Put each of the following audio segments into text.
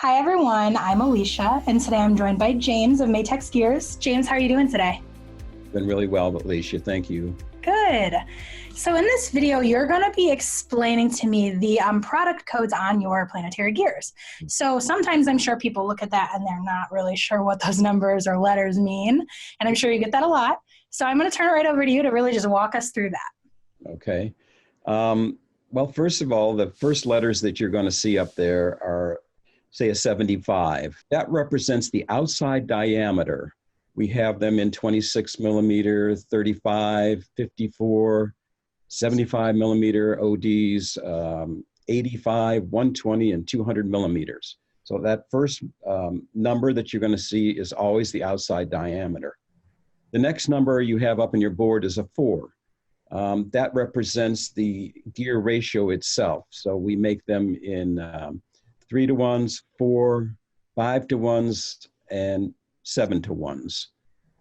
Hi everyone, I'm Alicia, and today I'm joined by James of Matex Gears. James, how are you doing today? Been really well, Alicia, thank you. Good. So in this video, you're going to be explaining to me the product codes on your Planetary Gears. So sometimes I'm sure people look at that and they're not really sure what those numbers or letters mean, and I'm sure you get that a lot. So I'm going to turn it right over to you to really just walk us through that. Okay. Well, first of all, the first letters that you're going to see up there are, say, a 75. That represents the outside diameter. We have them in 26 millimeter, 35, 54, 75 millimeter ODs, 85, 120, and 200 millimeters. So that first number that you're going to see is always the outside diameter. The next number you have up on your board is a 4. That represents the gear ratio itself. So we make them in 3-to-1s, 4, 5-to-1s, and 7-to-1s.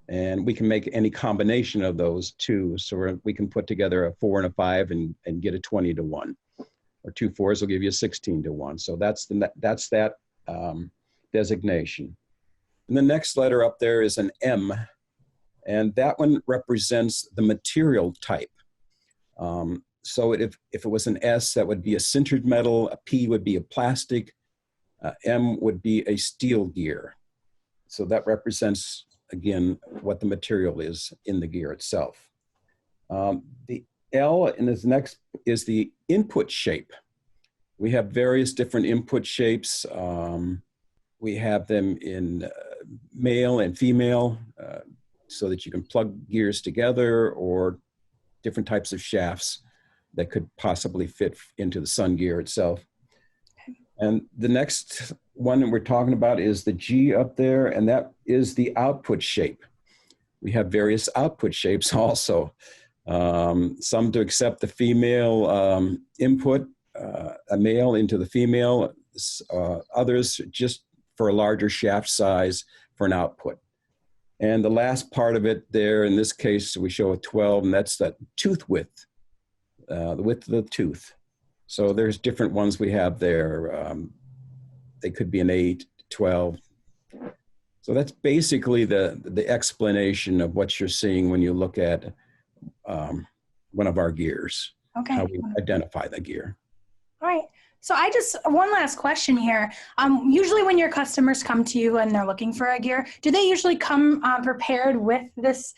And we can make any combination of those too. So we can put together a 4 and a 5 and get a 20-to-1. Or 2 4s will give you a 16-to-1. So that's that designation. And the next letter up there is an M. And that one represents the material type. So if it was an S, that would be a sintered metal, a P would be a plastic, M would be a steel gear. So that represents, again, what the material is in the gear itself. The L in this next is the input shape. We have various different input shapes. We have them in male and female, so that you can plug gears together, or different types of shafts that could possibly fit into the sun gear itself. And the next one that we're talking about is the G up there, and that is the output shape. We have various output shapes also. Some to accept the female input, a male into the female, others just for a larger shaft size for an output. And the last part of it there, in this case, we show a 12, and that's that tooth width, the width of the tooth. So there's different ones we have there. They could be an 8, 12. So that's basically the explanation of what you're seeing when you look at one of our gears, how we identify the gear. All right. So one last question here. Usually when your customers come to you and they're looking for a gear, do they usually come prepared with this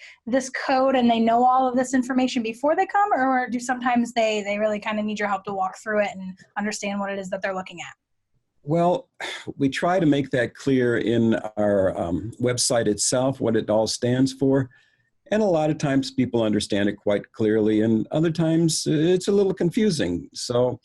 code and they know all of this information before they come, or do sometimes they really kind of need your help to walk through it and understand what it is that they're looking at? Well, we try to make that clear in our website itself, what it all stands for. And a lot of times people understand it quite clearly, and other times it's a little confusing. So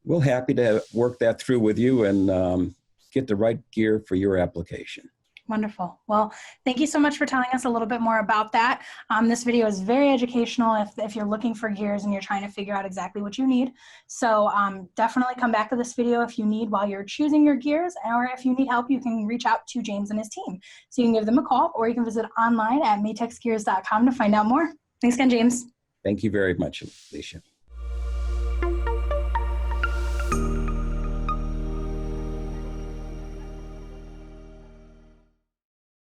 we're happy to work that through with you and get the right gear for your application. Wonderful. Well, thank you so much for telling us a little bit more about that. This video is very educational if you're looking for gears and you're trying to figure out exactly what you need. So definitely come back to this video if you need while you're choosing your gears, or if you need help, you can reach out to James and his team. So you can give them a call, or you can visit online at matexgears.com to find out more. Thanks again, James. Thank you very much, Alicia.